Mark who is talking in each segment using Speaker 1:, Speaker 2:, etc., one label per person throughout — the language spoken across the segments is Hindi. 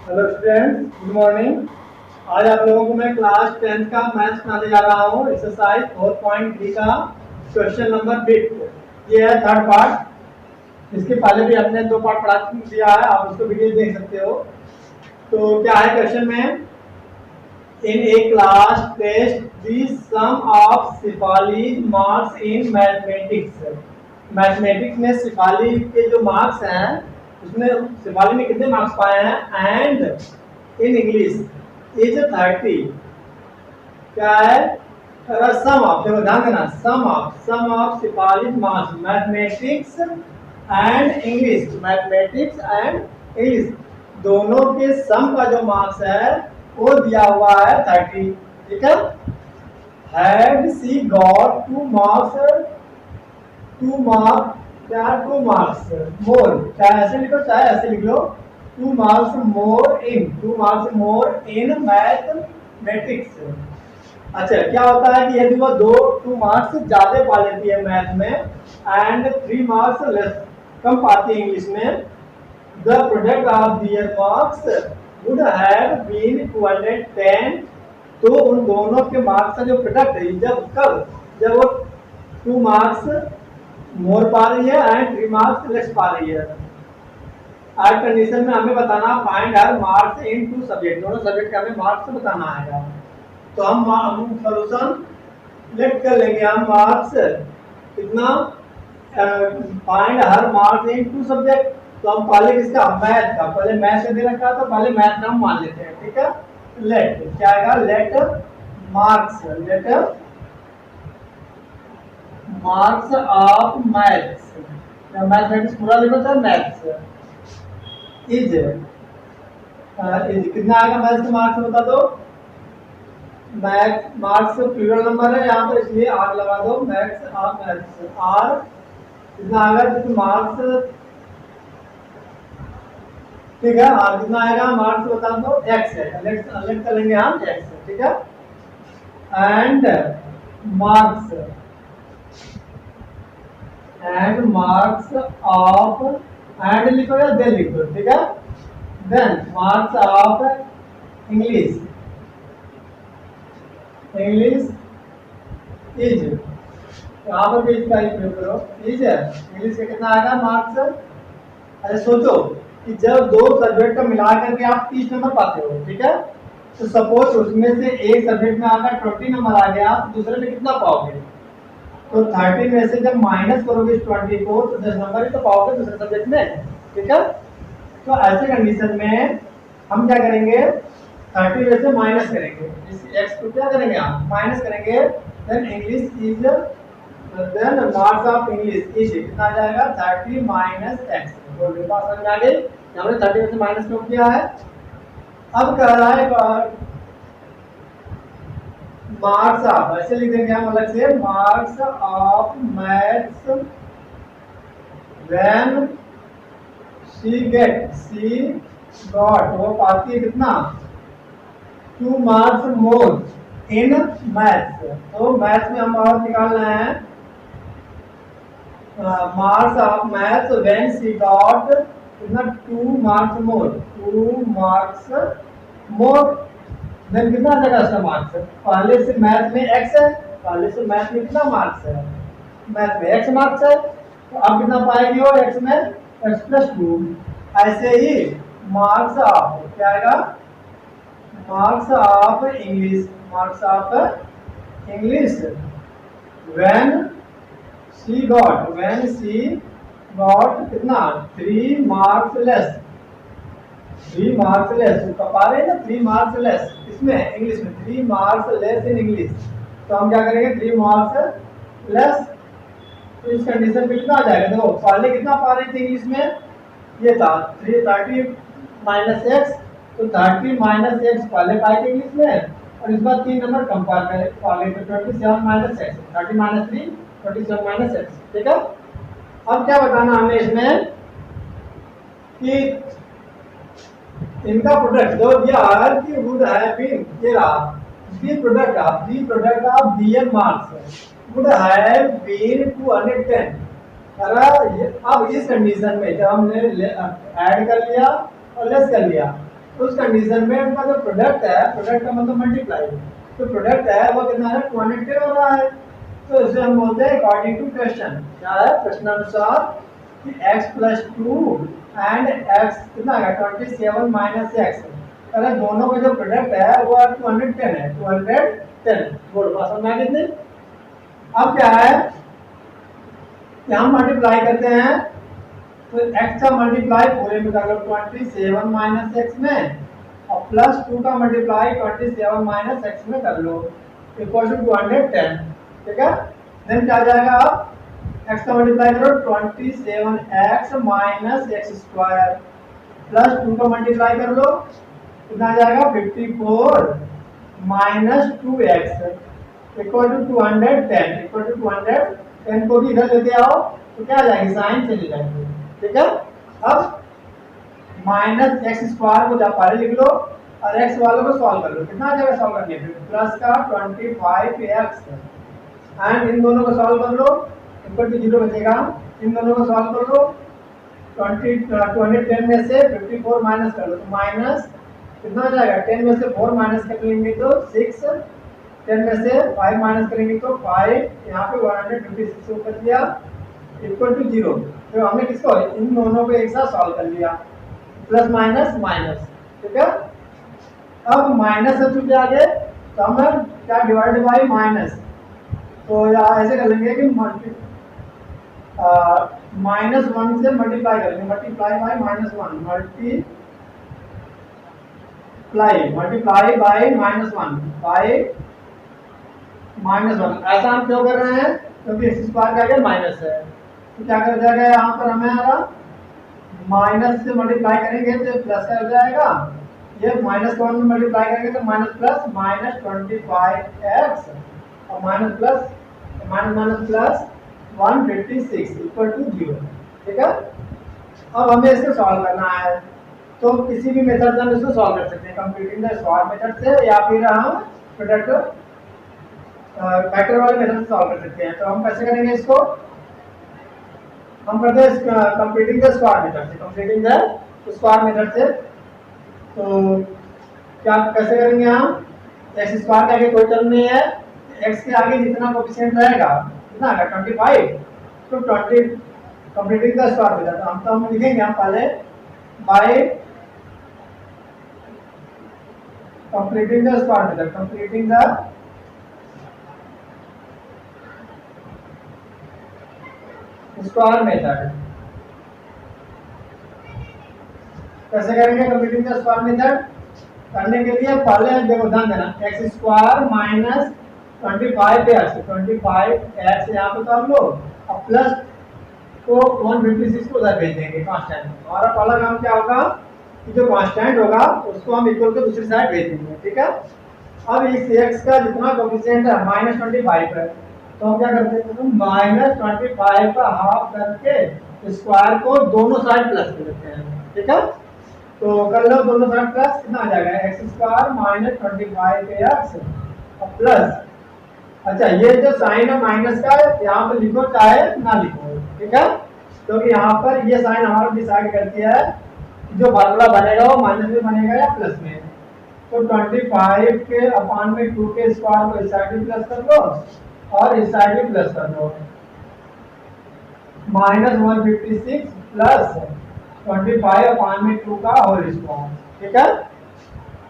Speaker 1: Hello students, good morning. आज आप लोगों को मैं क्लास 10th का मैथ्स पढ़ाने जा रहा हूँ। एक्सरसाइज 4.3 का क्वेश्चन नंबर 5। ये है थर्ड पार्ट। इसके पहले भी हमने 2 पार्ट पढ़ा दिया है, आप उसको वीडियो देख सकते हो। तो क्या है क्वेश्चन में, in a class test the sum of Shefali marks in mathematics. Mathematics में सिफाली के जो मार्क्स हैं, उसमें सिफाली में कितने मार्क्स पाए हैं, एंड इन इंग्लिश इज 30। क्या है, सम ऑफ, देखो ध्यान देना, sum of Shefali marks mathematics and English, mathematics and English दोनों के सम का जो मार्क्स है वो दिया हुआ है 30। ठीक है। हैड सी गॉट 2 मार्क्स, क्या 2 मार्क्स मोर, चाहे ऐसे लिखो चाहे ऐसे लिख लो, 2 मार्क्स मोर इन मैथमेटिक्स। अच्छा, क्या होता है कि यदि वो 2 मार्क्स ज्यादा पा लेती है मैथ में एंड 3 मार्क्स लेस, कम पाती है इंग्लिश में, the product of their marks would have been 210। तो उन दोनों के मार्क्स का जो प्रोडक्ट है, जब वो 2 मार्क्स मोर पा रही है एंड 3 मार्क्स लेस पा रही है। आज कंडीशन में हमें बताना find her marks in 2 subject, दोनों सब्जेक्ट का हमें मार्क्स बताना है। तो हम सॉल्यूशन लेट कर लेंगे। हम मार्क्स कितना, find her marks in 2 subject. तो हम पहले किसका, मैथ का, पहले मैथ से दे रखा तो पहले मैथ का हम मान लेते हैं। ठीक है। लेट क्या आएगा, let marks of maths, mathematics पूरा लिखो तो मैथ्स इज कितना आएगा, मैथ्स के मार्क्स बता दो। मैथ्स मार्क्स प्लूरल नंबर है यहाँ पर, इसलिए आर लगा दो। मैथ्स ऑफ मैथ्स आर कितना आएगा, क्योंकि मार्क्स, ठीक है, आर कितना आएगा, मार्क्स बता दो, एक्स है, अलग कर लेंगे हम, एक्स। ठीक है। एंड मार्क्स ऑफ, एंड लिखो या देन लिखो। ठीक है। Then marks of English is, यहाँ पर भी इसका ही प्रयोग करो, इज इंग्लिश का कितना आएगा मार्क्स। अरे सोचो कि जब 2 सब्जेक्ट का मिला करके आप 30 नंबर पाते हो, ठीक है, तो सपोज उसमें से एक सब्जेक्ट में अगर 20 नंबर आ गया तो दूसरे में कितना पाओगे। तो 30 में से जब माइनस करोगे इस 20 को तो 10 नंबर ही तो पाओगे दूसरे सब्जेक्ट में। ठीक है। तो ऐसे कंडीशन में हम क्या करेंगे, 30 में से माइनस करेंगे, इस x को क्या करेंगे, हम माइनस करेंगे। Then English is, then marks of English is कितना आ जाएगा, 30 माइनस x। तो मेरे पास समझ आ गई, हमने 30 में से माइनस क्यों किया है। अब कह रहा है मार्क्स ऑफ, ऐसे लिख देंगे हम अलग से, marks of maths when she got, वो पाती है कितना, 2 मार्क्स मोर इन मैथ्स। तो मैथ्स में हम और निकालना है marks of maths when she got कितना, 2 मार्क्स मोर। देन कितना आ जाएगा इसका मार्क्स, पहले से मैथ में x है, पहले से मैथ में कितना मार्क्स है, मैथ में x मार्क्स है, तो अब कितना पाएगी वो, x में x प्लस 2। ऐसे ही मार्क्स ऑफ क्या आएगा, marks of English when she got कितना, 3 मार्क्स लेस, तो पा रहे हैं ना, 3 मार्क्स लेस इसमें इंग्लिश में, 3 मार्क्स लेस इन इंग्लिश। तो हम क्या करेंगे, 3 मार्क्स लेस। तो इस कंडीशन पे कितना आ जाएगा, देखो पहले कितना पा रही थी इंग्लिश में, ये था 30 माइनस एक्स, तो 30 माइनस एक्स पहले पाए थे इंग्लिश में, और इस बार 3 नंबर कम पा गए, तो 27 minus x, 30 minus 3 27 minus x. ठीक है। अब क्या बताना हमें इसमें कि इनका प्रोडक्ट जो दिया है कि वुड हैव बीन, ये रहा the product of their marks would have been 210। अब इस कंडीशन में जब हमने ऐड कर लिया और लेस कर लिया, उस कंडीशन में उनका जो प्रोडक्ट है, प्रोडक्ट का मतलब मल्टीप्लाई, तो प्रोडक्ट है वो कितना है, 210 हो रहा है। तो इसे हम बोलते हैं अकॉर्डिंग टू क्वेश्चन, क्या है प्रश्नानुसार, कि x प्लस 2 एंड x कितना आएगा 27 माइनस एक्स, अगर दोनों का जो प्रोडक्ट है वो 210 है, 210 बोलो बात समझ में कितने। अब क्या है, यहाँ मल्टीप्लाई करते हैं, तो x का मल्टीप्लाई पूरे में कर लो 27 माइनस एक्स में, और प्लस 2 का मल्टीप्लाई 27 माइनस एक्स में कर लो, इक्वल टू 210, ठीक है। देन क्या जाएगा, अब x का मल्टीप्लाई करो 27x minus x square, plus 2 का मल्टीप्लाई कर लो, कितना आ जाएगा 54 minus 2x equal to 210, equal to 210 को भी इधर लेते आओ तो क्या आ जाएगी, साइन चली जाएगी, ठीक है। अब माइनस एक्स स्क्वायर को जब पहले लिख लो और एक्स वालों को सॉल्व कर लो, कितना आ जाएगा सॉल्व करने पे, प्लस का 25x एंड इन दोनों को सॉल्व कर लो, इक्वल टू 0 बचेगा, इन दोनों को सॉल्व कर लो, 210 में से 54 माइनस कर लो तो माइनस कितना आ जाएगा, 10 में से 4 माइनस कर लेंगे तो 6, 10 में से 5 माइनस करेंगे तो 5, यहाँ पे 156 कर दिया, इक्वल टू 0। तो हमने किसको, इन दोनों को एक साथ सॉल्व कर लिया, प्लस माइनस माइनस, ठीक है। अब माइनस से चुके आगे तो हम क्या, डिवाइड बाई माइनस, तो यहाँ ऐसे कर लेंगे कि -1 से मल्टीप्लाई करेंगे, multiply by -1, multiply by -1 by -1। ऐसा हम क्यों कर रहे हैं, क्योंकि एक्स स्क्वायर का आगे माइनस है, तो क्या कर जाएगा, यहाँ पर हमें आ रहा माइनस से मल्टीप्लाई करेंगे तो प्लस का हो जाएगा, ये -1 में मल्टीप्लाई करेंगे तो माइनस प्लस -25x और minus plus minus plus 156 equal to 0, ठीक है। अब हमें इसको सॉल्व करना है, तो किसी भी मेथड से हम इसको सॉल्व कर सकते हैं, कंप्यूटिंग द स्क्वायर मेथड से या फिर हम प्रोडक्ट फैक्टर वाले मेथड से सॉल्व कर सकते हैं। तो हम कैसे करेंगे इसको, हम करते हैं कंप्यूटिंग द स्क्वायर मेथड से, कंप्यूटिंग द स्क्वायर मेथड से। तो क्या कैसे करेंगे हम, एक्स स्क्वायर का आगे कोई टर्म नहीं है, एक्स के आगे जितना कोएफिशिएंट रहेगा कितना आएगा 25, तो 20 कंप्लीटिंग द स्क्वायर मेथड, तो हम लिखेंगे, हम पहले bye completing the square method, completing the square method कैसे करेंगे, कंप्लीटिंग द स्क्वायर मेथड करने के लिए पहले देखो ध्यान देना, x square minus 25x, 25x यहाँ पे कर लो और प्लस को 156 को उधर भेज देंगे कांस्टेंट। हमारा पहला काम क्या होगा, कि जो कांस्टेंट होगा उसको हम इक्वल के दूसरी साइड भेज देंगे, ठीक है। अब इस x का जितना कोएफिशिएंट है -25 है, तो हम क्या करते हैं, -25 का हाफ करके स्क्वायर को दोनों साइड प्लस कर देते हैं, ठीक है। तो कर लो दोनों साइड प्लस, कितना आ जाएगा एक्स स्क्वायर -25x और प्लस, अच्छा ये जो साइन है माइनस का यहाँ पे लिखो चाहे ना लिखो, ठीक है, क्योंकि यहाँ पर ये साइन हमारा डिसाइड करती है जो फार्मूला बनेगा वो माइनस में बनेगा या प्लस में। तो 25 के अपान में 2 के स्क्वायर को इस साइड भी प्लस कर दो और इस साइड भी प्लस कर दो, -156 प्लस 25 अपान में 2 का होल स्क्वायर, ठीक है।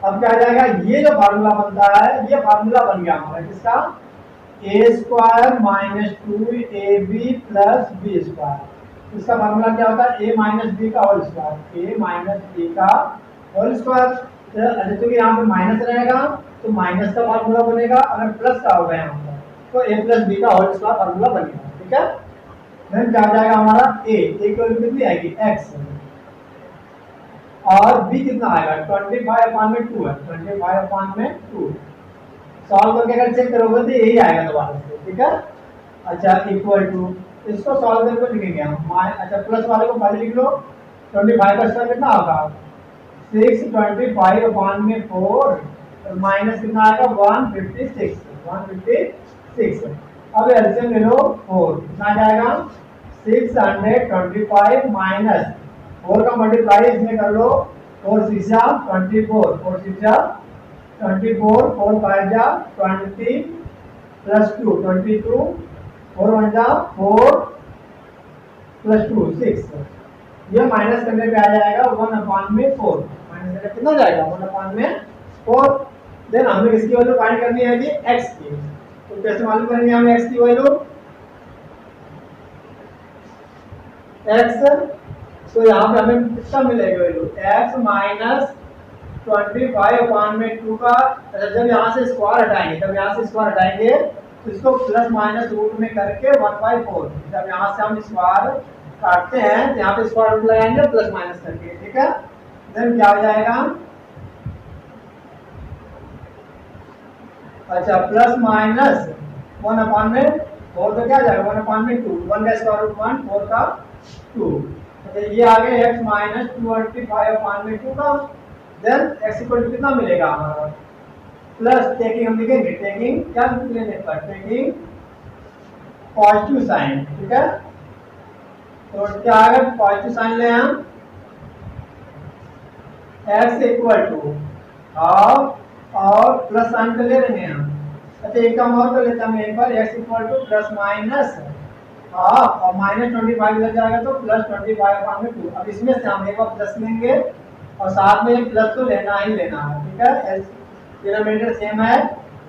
Speaker 1: अब क्या आ जाएगा, ये जो फार्मूला बनता है ये फार्मूला बन गया हमारा किसका, a square -2ab plus b square. इसका फार्मूला क्या होता है, a माइनस बी का whole square, a minus b का होल स्क्वायर। तो यहाँ पे माइनस रहेगा तो माइनस का फार्मूला बनेगा, अगर प्लस का होगा यहाँ पर तो a प्लस बी का होल स्क्वायर फार्मूला बनेगा, ठीक है। देन क्या जाएगा हमारा a की वैल्यू कितनी आएगी x और b कितना आएगा 25 अपान में 2 है, 25 अपान में 2 सॉल्व करके अगर चेक करोगे तो यही आएगा दोबारा से, ठीक है। अच्छा इक्वल टू, इसको सॉल्व करके लिखेंगे हम, अच्छा प्लस वाले को पहले लिख लो, 25 का स्क्वायर कितना होगा 625 अपान में 4 माइनस कितना आएगा 156। अब एलसीएम ले लो 4 कितना जाएगा 625 माइनस 4 का मल्टीप्लाई इसमें कर लो 4 6 जा 24, 4 6 जा 24, 4 5 जा 20 प्लस 2 22, 4 1 जा 4 प्लस 2 6। ये माइनस करने पे आ जाएगा 1/4, माइनस करने कितना जाएगा 1/4। देन हमें किसकी वैल्यू फाइंड करनी है जी x की। तो कैसे मालूम करेंगे हमें x की वैल्यू x। तो यहाँ पे हमें कितना मिलेगा वैल्यू x माइनस 25/2 का। जब यहाँ से स्क्वायर हटाएंगे तो इसको प्लस माइनस रूट में करके 1/4। जब यहाँ से हम स्क्वायर काटते हैं तो यहाँ पे स्क्वायर रूट लगाएंगे प्लस माइनस करके, ठीक है। देन क्या हो जाएगा, अच्छा प्लस माइनस 1/4 तो क्या जाएगा 1/2, 1 का स्क्वायर रूट 1, 4 का 2। तो ये आ गया x माइनस 25/2 का। देन x इक्वल टू कितना मिलेगा हमारा प्लस टेकिंग, हम लिखेंगे टेकिंग क्या लेने पर टेकिंग पॉजिटिव साइन, ठीक है। तो क्या आ गया पॉजिटिव साइन ले हम x इक्वल टू हाफ और प्लस साइन पे ले लेंगे हम। अच्छा एक काम और कर लेता हूँ एक बार, x equal to plus minus half और माइनस 25 लग जाएगा तो प्लस 25/2। अब इसमें से हम एक बार प्लस लेंगे और साथ में प्लस तो लेना ही लेना है, ठीक है। डिनोमिनेटर सेम है,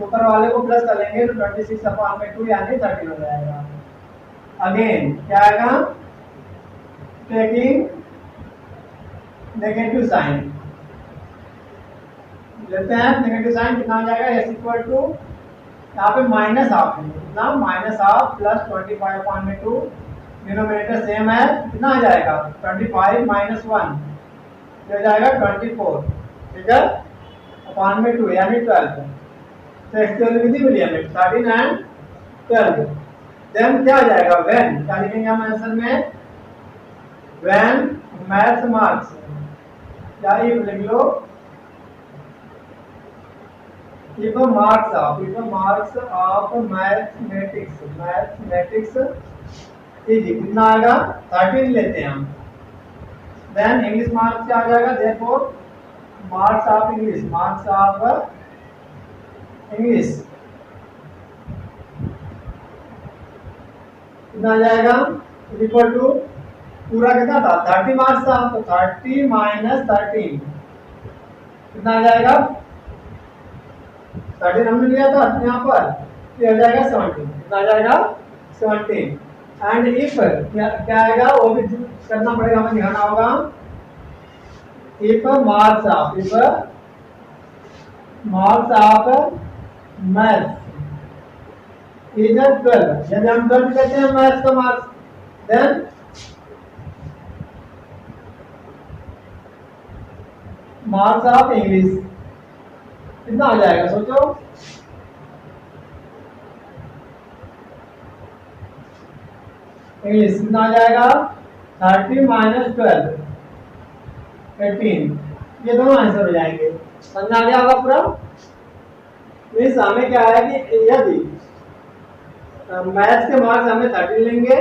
Speaker 1: ऊपर वाले को प्लस कर लेंगे तो 26/2 यानी 30 हो जाएगा। अगेन क्या आएगा टेकिंग नेगेटिव साइन लेते हैं, नेगेटिव साइन कितना हो जाएगा x इक्वल टू यहाँ पे माइनस हाफ है, कितना minus half plus 25/2। Denominator same है, कितना आ जाएगा 25 माइनस 1 हो जाएगा 24, ठीक है, अपॉन में 2 यानी 12। तो x की वैल्यू कितनी मिली हमें 13 एंड 12। देन क्या आ जाएगा व्हेन, क्या लिखेंगे हम आंसर में व्हेन मैथ मार्क्स, क्या ये लिख लो if marks of mathematics is कितना आएगा 13 लेते हैं हम। देन इंग्लिश मार्क्स क्या आ जाएगा, देयरफॉर मार्क्स ऑफ इंग्लिश कितना आ जाएगा इक्वल टू पूरा कितना था 30 मार्क्स था, तो 30 माइनस 13 कितना आ जाएगा 13 हमने लिया था यहाँ पर, तो आ जाएगा 17, कितना आ जाएगा 17। एंड इफ क्या आएगा वो भी करना पड़ेगा, हमें ध्यान होगा। If marks of maths is 12, यदि हम 12 लेते हैं मैथ्स का marks, then marks of English कितना हो जाएगा सोचो, इंग्लिश कितना आ जाएगा 30 माइनस 12 18। ये दोनों आंसर हो जाएंगे, समझ आ गया होगा पूरा। मीन्स हमें क्या है कि यदि मैथ्स के मार्क्स हमें 30 लेंगे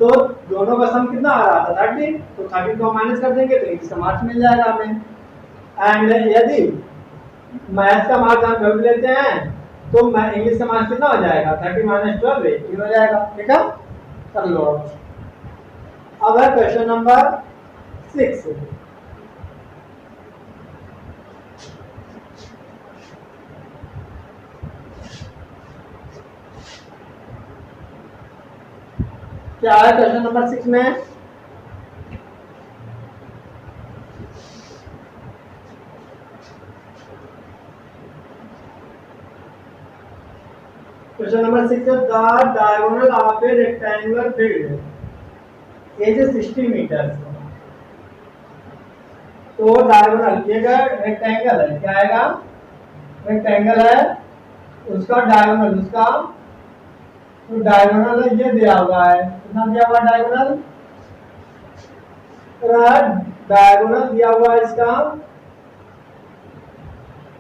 Speaker 1: तो दोनों का सम कितना आ रहा था 30, तो 30 को माइनस कर देंगे तो इंग्लिश का मार्क्स मिल जाएगा हमें। एंड यदि मैथ्स का मार्क्स हम 12 लेते हैं तो इंग्लिश का मार्क्स कितना हो जाएगा 30 माइनस 12 18 हो जाएगा, ठीक है। कर लो अब है क्वेश्चन नंबर 6। क्या है क्वेश्चन नंबर 6 में, question number 6 the diagonal of a rectangular field is 60 metre. तो डायगोनल ये रेक्टेंगल है, क्या आएगा रेक्टेंगल है, उसका डायगोनल तो डायगोनल ये दिया हुआ है, कितना दिया हुआ डायगोनल, डायगोनल दिया हुआ है इसका,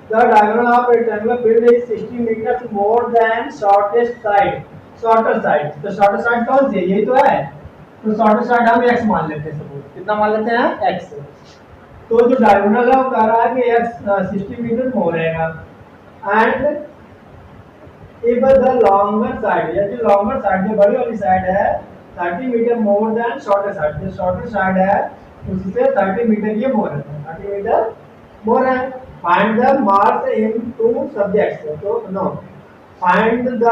Speaker 1: the diagonal of rectangular field is 60 meters more than shortest side, shorter side। तो shorter side कौन सी है, यही तो है, तो shorter side हम x मान लेते हैं, सपोज कितना मान लेते हैं x। तो जो डायगोनल है वो कह रहा है कि x 60 मीटर मोर रहेगा, and if the longer side, या जो लॉन्गर साइड जो बड़ी वाली साइड है 30 metre more than shorter side, जो शॉर्टर साइड है उससे 30 मीटर ये मोर है, 30 मीटर मोर है। Find the marks in two subjects, तो no, find the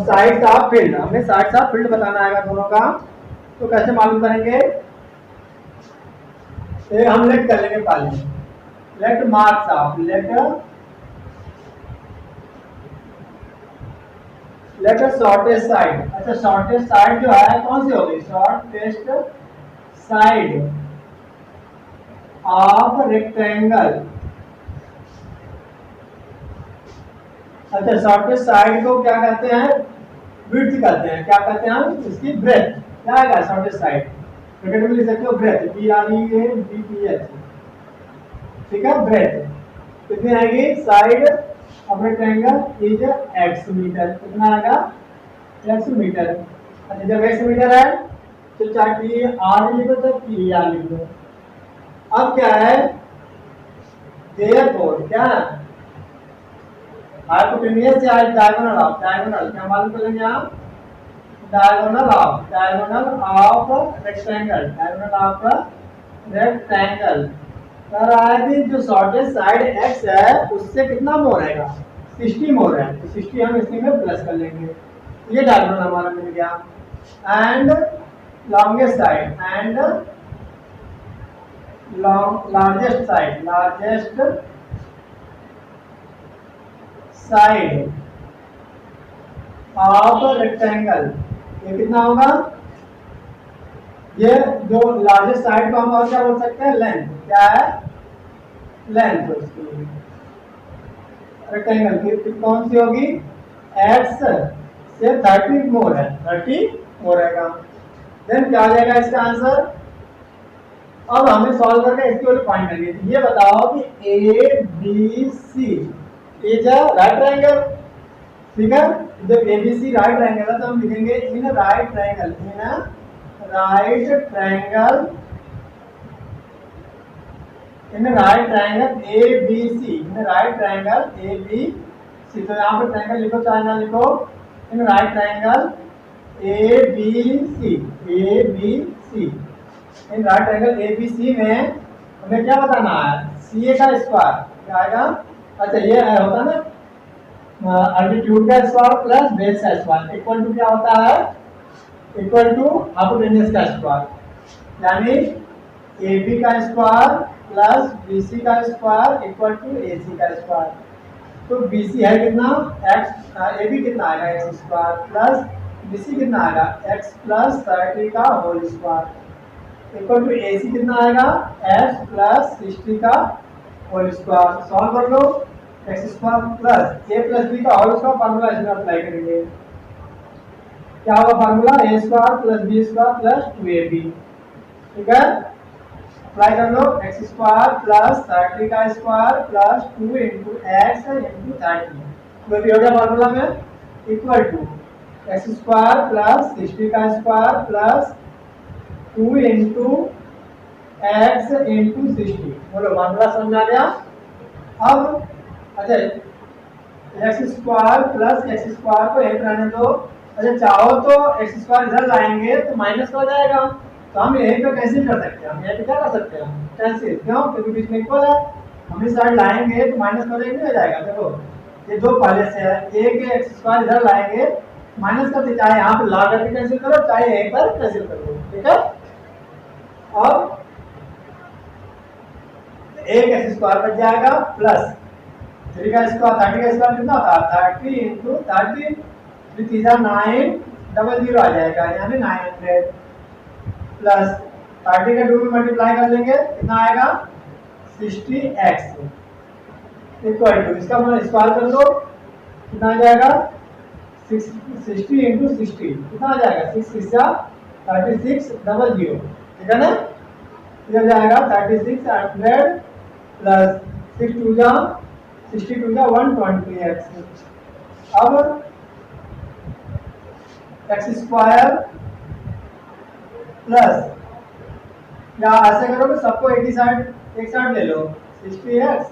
Speaker 1: sides of field, हमें साइड्स ऑफ फील्ड बताना आएगा दोनों का। तो कैसे मालूम करेंगे, ये हम लेट कर लेंगे पहले, let marks of, let shortest side. अच्छा, शॉर्टेस्ट साइड जो है कौन सी होगी, शॉर्टेस्ट साइड ऑफ रेक्टेंगल। अच्छा, शॉर्टेस्ट साइड को क्या कहते हैं, विड्थ कहते हैं, क्या कहते हैं हम, इसकी ब्रेथ। क्या आएगा शॉर्टेस्ट साइड, ब्रैकेट में लिख सकते हो ब्रेथ, BREATH, ठीक है, ब्रेथ कितनी आएगी, side of rectangle is x metre, कितना आएगा, x मीटर। अच्छा, जब x मीटर है तो चाहे PR लिखो तो PR लिखो। अब क्या है, देयरफॉर क्या है, हाइपोटेन्यूज या डायगोनल ऑफ, डायगोनल क्या मालूम करेंगे आप, diagonal of rectangle, diagonal of rectangle कह रहा है कि जो शॉर्टेस्ट साइड x है उससे कितना मोर रहेगा, 60 मोर है, तो 60 हम इसी में प्लस कर लेंगे, ये डायगोनल हमारा मिल गया। And longest side, and largest side, largest side of rectangle, ये कितना होगा, ये जो लार्जेस्ट साइड को हम और क्या बोल सकते हैं, लेंथ, क्या है, लेंथ उसकी रेक्टेंगल की कौन सी होगी, x से 30 मोर है, 30 मोर रहेगा। देन क्या आ जाएगा इसका आंसर। अब हमें सॉल्व करके इसकी वैल्यू फाइंड करनी है। ये बताओ कि ABC is a right triangle, ठीक है, जब ABC राइट ट्रायंगल है तो हम लिखेंगे in right triangle, in right triangle, in right triangle ABC, in right triangle ABC, तो यहाँ पर ट्रायंगल लिखो चाहे ना लिखो, in right triangle ABC, in right triangle ABC में हमें क्या बताना है, CA का स्क्वायर क्या आएगा। अच्छा, ये होता है ना अल्टीट्यूड का स्क्वायर प्लस बेस का स्क्वायर इक्वल टू क्या होता है, इक्वल टू हाइपोटेन्यूज का स्क्वायर, यानी AB का स्क्वायर प्लस BC का स्क्वायर इक्वल टू AC का स्क्वायर। तो BC है कितना, x, AB कितना आएगा x स्क्वायर प्लस BC कितना आएगा x प्लस 30 का whole square equal to AC कितना आएगा x प्लस 60 का होल स्क्वायर। सॉल्व कर लो, x square plus a plus b का होल स्क्वायर फार्मूला इसमें अप्लाई करेंगे, क्या होगा formula, a square plus b square plus 2ab, ठीक है, अप्लाई कर लो, x स्क्वायर प्लस 30 का square plus 2 into x into 30, तो भी हो गया फार्मूला में equal to x square plus 60 का square plus 2 into x into 60, बोलो फार्मूला समझ आ गया। अब अच्छा, x square plus x square को एक रहने दो, अच्छा चाहो तो एक्स स्क्वायर इधर लाएंगे तो माइनस का हो जाएगा, तो हम यहीं पे कैंसिल कर सकते हैं, हम यहीं पे क्या कर सकते हैं, कैंसिल, क्यों, क्योंकि बीच में इक्वल है, हम इस साइड लाएंगे तो माइनस का हो जाएगा। देखो ये दो पहले से है, एक एक्स स्क्वायर इधर लाएंगे माइनस करते, चाहे यहाँ पे ला करके कैंसिल करो चाहे यहीं पर कैंसिल करो, ठीक है। और एक एक्स स्क्वायर बच जाएगा प्लस 3 का स्क्वायर, 30 का स्क्वायर कितना होता है 30 इंटू 30, 3 9 00 आ जाएगा, यानी 900 प्लस 30 का 2 में मल्टीप्लाई कर लेंगे कितना आएगा 60x इक्वल टू, इसका मतलब स्क्वायर कर दो कितना आ जाएगा 60 इंटू 60 कितना आ जाएगा 6 36 00, ठीक है ना, इधर जाएगा 3600 प्लस 6 2 जा 62 जा 120x। अब एक्स स्क्वायर प्लस या ऐसे करो कि सबको एक ही साइड एक साइड ले लो 60x,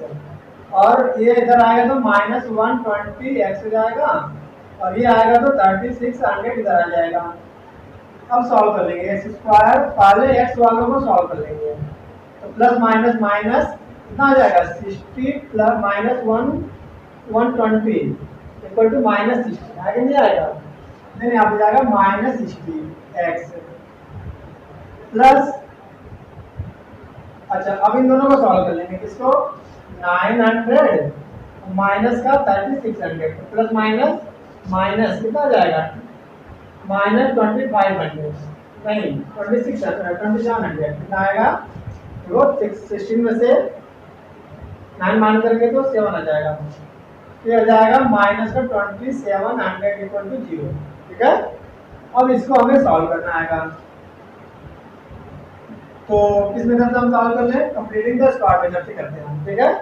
Speaker 1: और ये इधर आएगा तो -120x हो जाएगा, और ये आएगा तो 3600 इधर आ जाएगा। अब सॉल्व कर लेंगे एक्स स्क्वायर, पहले एक्स वालों को सॉल्व कर लेंगे, तो प्लस माइनस माइनस कितना आ जाएगा 60 प्लस -120 इक्वल टू -60, आगे नहीं आएगा, नहीं यहाँ पे जाएगा -60x प्लस, अच्छा अब इन दोनों को सॉल्व कर लेंगे, किसको 900 माइनस का 3600, प्लस माइनस माइनस कितना जाएगा -2500, नहीं 2700 कितना आएगा, देखो 16 में से 9 माइनस करेंगे तो 7 आ जाएगा, फिर आ जाएगा माइनस का 2700 इक्वल टू 0। ठीक है, अब इसको हमें सॉल्व करना आएगा, तो किस मेथड से हम सॉल्व कर लें, कंप्लीटिंग द स्क्वायर मेथड से करते हैं। ठीक है,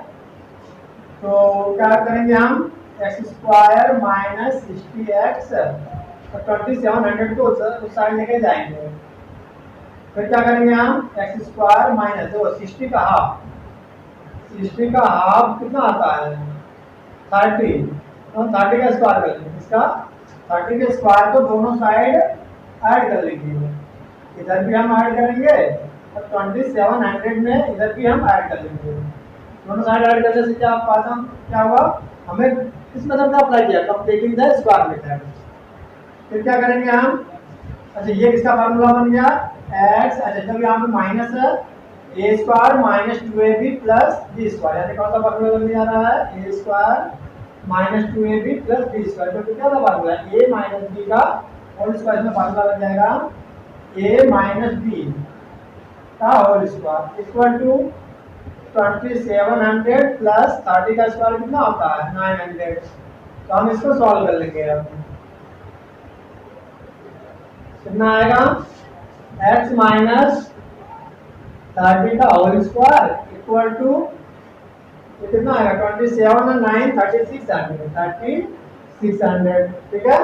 Speaker 1: तो क्या करेंगे हम एक्स स्क्वायर माइनस 60x, 2700 को उस साइड लेके जाएंगे, फिर क्या करेंगे हम एक्स स्क्वायर माइनस 60 का हाफ, 60 का हाफ कितना आता है 30, तो हम 30 का स्क्वायर कर लेंगे, इसका 30 के स्क्वायर को दोनों साइड ऐड कर लेंगे, इधर भी हम ऐड करेंगे और 2700 में इधर भी हम ऐड कर लेंगे, दोनों साइड ऐड करने से क्या हुआ, हमें इस मेथड का अप्लाई किया कंप्लीटिंग द स्क्वायर मेथड। फिर क्या करेंगे हम, अच्छा ये किसका फार्मूला बन गया x, अच्छा जब यहाँ पे माइनस है a square minus 2ab plus b square, यानी कौन सा फार्मूला बन जा रहा है a square minus 2ab plus b square, तो क्या था फार्मूला a माइनस b का होल स्क्वायर, में फार्मूला बन जाएगा a माइनस b का whole square equal to 2700 plus 30 का स्क्वायर कितना होता है 900, तो हम इसको सॉल्व कर लेंगे। अब कितना आएगा x माइनस 30 का होल स्क्वायर इक्वल टू कितना आएगा 27 और 9 3600। ठीक है,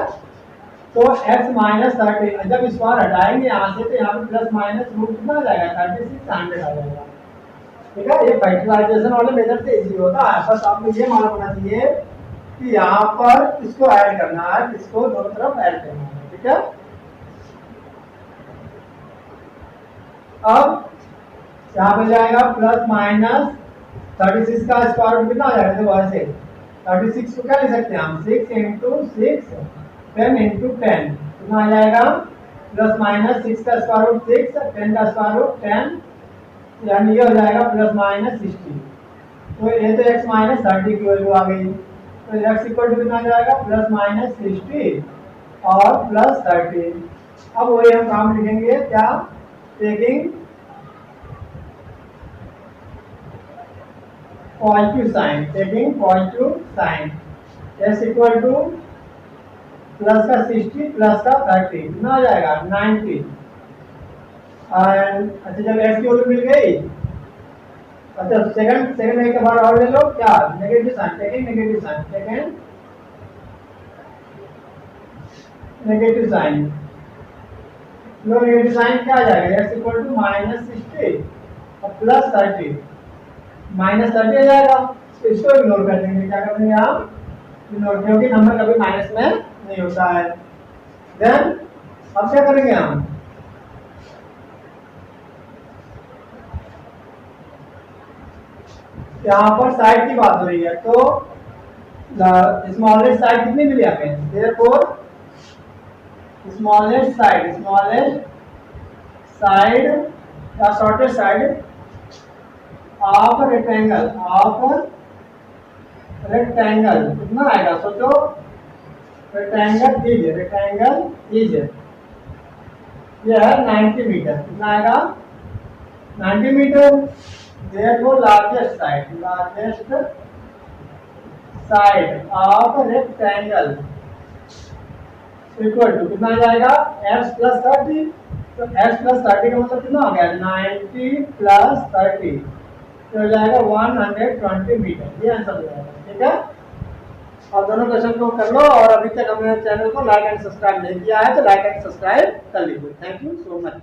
Speaker 1: तो x माइनस 30 जब स्क्वायर हटाएंगे यहाँ से तो यहाँ पे प्लस माइनस रूट कितना आ जाएगा 3600 आ जाएगा। ठीक है, ये फैक्टराइजेशन वाले मेथड से इजी होता है, बस आपको ये मालूम होना चाहिए कि यहाँ पर इसको ऐड करना है, इसको दोनों तरफ ऐड करना है। ठीक है, अब यहाँ पे जाएगा प्लस माइनस 36 का स्क्वायर कितना आ जाएगा, तो ऐसे 36 को क्या लिख सकते हैं हम 6 इंटू 6 10 इंटू 10 कितना आ जाएगा, प्लस माइनस 6 का स्क्वायर रूट 6 10 का स्क्वायर रूट 10, यानी ये हो जाएगा प्लस माइनस 60, तो ये तो x माइनस 30 की वैल्यू आ गई, तो x इक्वल टू कितना आ जाएगा प्लस माइनस 60 और प्लस 30। अब वही हम काम लिखेंगे क्या, taking positive sign, taking positive sign, s equal to plus का 60 प्लस का 30 कितना आ जाएगा 90, एंड अच्छा जब x की वैल्यू मिल गई, अच्छा सेकंड एक के बाद और ले लो क्या negative sign, taking negative sign, second negative sign, लो नेगेटिव साइन क्या आ जाएगा x इक्वल टू माइनस 60 और प्लस 30, माइनस 30 आ जाएगा, तो इसको इग्नोर कर देंगे, क्या कर देंगे आप इग्नोर, क्योंकि नंबर कभी माइनस में नहीं होता है। देन अब क्या करेंगे हम, यहाँ पर साइड की बात हो रही है, तो स्मॉलेस्ट साइड कितनी मिली हमें, देयरफॉर स्मॉलेस्ट साइड या शॉर्टेस्ट साइड ऑफ रेक्टेंगल कितना आएगा, सोचो रेक्टेंगल इज ये है 90 मीटर, कितना आएगा 90 metre, therefore largest side of rectangle equal to कितना आ जाएगा x प्लस 30, तो x प्लस 30 का मतलब कितना हो गया 90 प्लस 30, तो हो जाएगा 120 मीटर, ये आंसर हो जाएगा। ठीक है, और दोनों क्वेश्चन को कर लो, और अभी तक हमने चैनल को लाइक एंड सब्सक्राइब नहीं किया है तो लाइक एंड सब्सक्राइब कर लीजिए। Thank you so much.